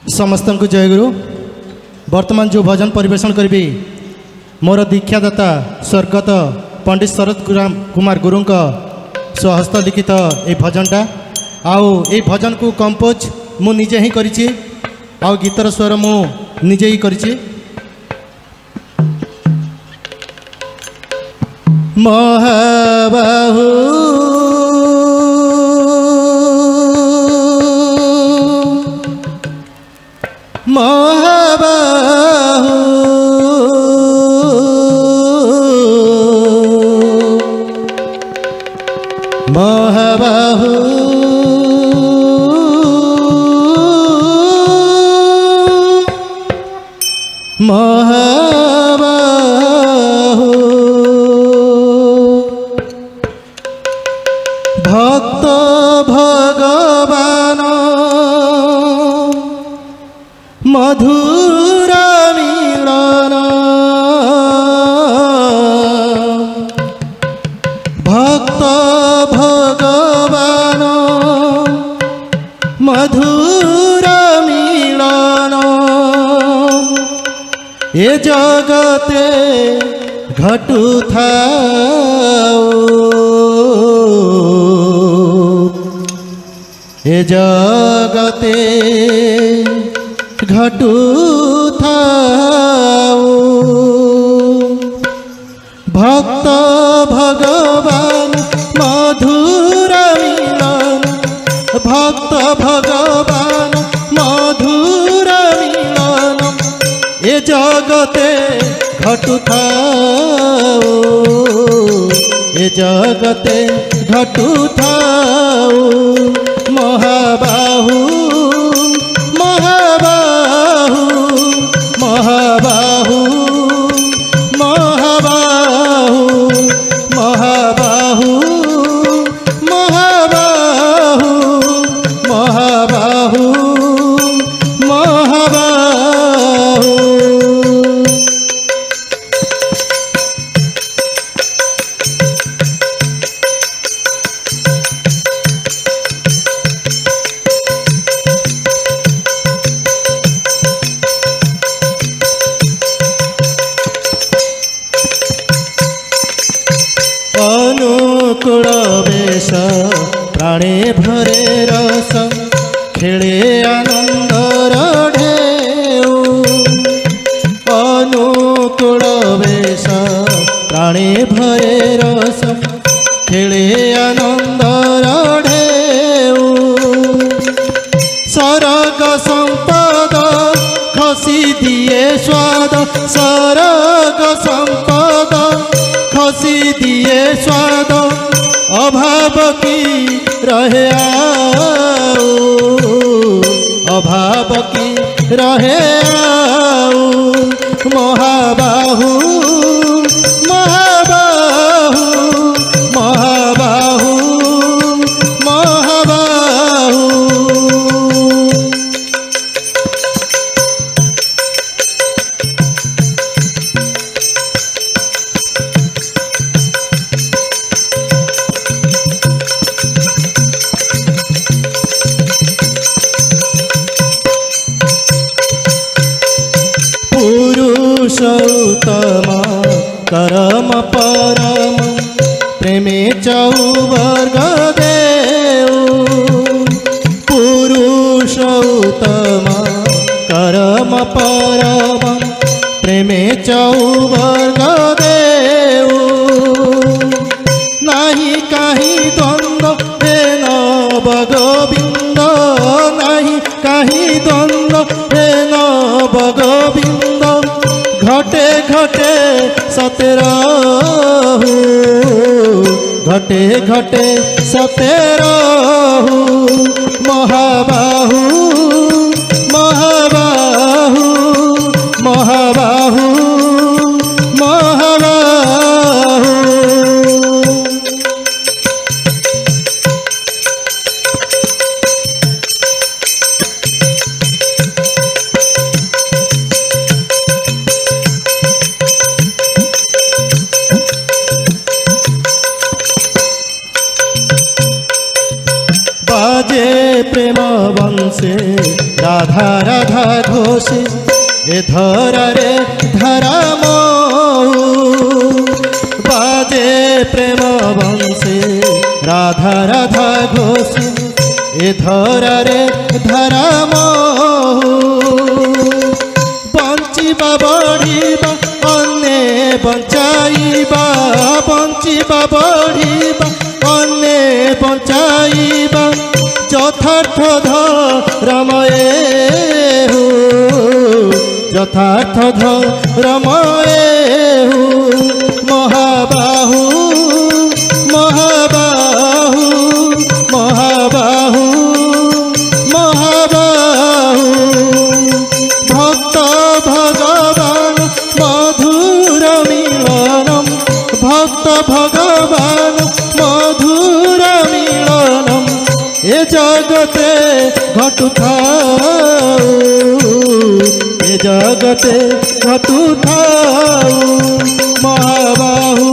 समस्त को जयगुरु। वर्तमान जो भजन परिवेशन करी मोर दीक्षादाता स्वर्गत पंडित शरद कुमार गुरु स्वहस्त लिखित ये भजनटा आउ ये भजन को कंपोज मु निजे ही करिछि आउ गीतर स्वर मु निजे ही करिछि। महाबाहु महाबाहु महाबाहु महाबाहु भक्त भगवान मधुर मिलन भक्त भगवान मधुर मिलन ये जगते घटुथाओ ये जगते घटुथाओ भक्त भगवान मधुर मिलन भक्त भगवान मधुर मिलन ये जगते घटुथाओ ये जगते घटुथाओ महाबाहु महाबाहु महाबाहु महाबाहु महाबाहु महाबाहु महाबाहु महाबाहु। अनुकूल बेश प्राणे भरे रस खेले आनंदर ढेउ अनुकूल बेश प्राणे भरे रस खेले आनंदर ढेउ सरग संपद खसी दिए स्वाद सरग संपद खसी दिए स्वाद अभाव की रहे आओ अभाव की रहे आओ महाबाहु महाबाहु महाबाहु महाबाहु। पुरुषोत्तम करम परम प्रेमे चौवर्ग देव पुरुषोत्तम करम परम प्रेमे चौवर्ग देव नाही काही द्वंद्व हे नव गोविंद नाही काही द्वंद्व हे नव गोविंद घटे घटे सतेरहु घटे घटे सतेरहु महाबाहु महाबाहु महाबाहु महाबाहु। बाजे प्रेम वंशे রাধা রাধা ঘোষে এ ধরারে ধরা মহু বাজে প্রেম বংশে রাধা রাধা ঘোষে এ ধরারে ধরা মহু বঞ্চিবা বঢ়িবা অন্যে বঞ্চাইবা বঞ্চিবা বঢ়িবা অন্যে বঞ্চাইবা যথার্থ ধর্ময়ে যথার্থ ধর্ময়ে মহাবাহু মহাবাহু মহাবাহু মহাবাহু ভক্ত ভগবান মধুর মিলনম ভক্ত ভগবান মধুর মিলনম এ জগতে ঘটুথাউ এ জগতে ঘটুথাউ মহাবাহু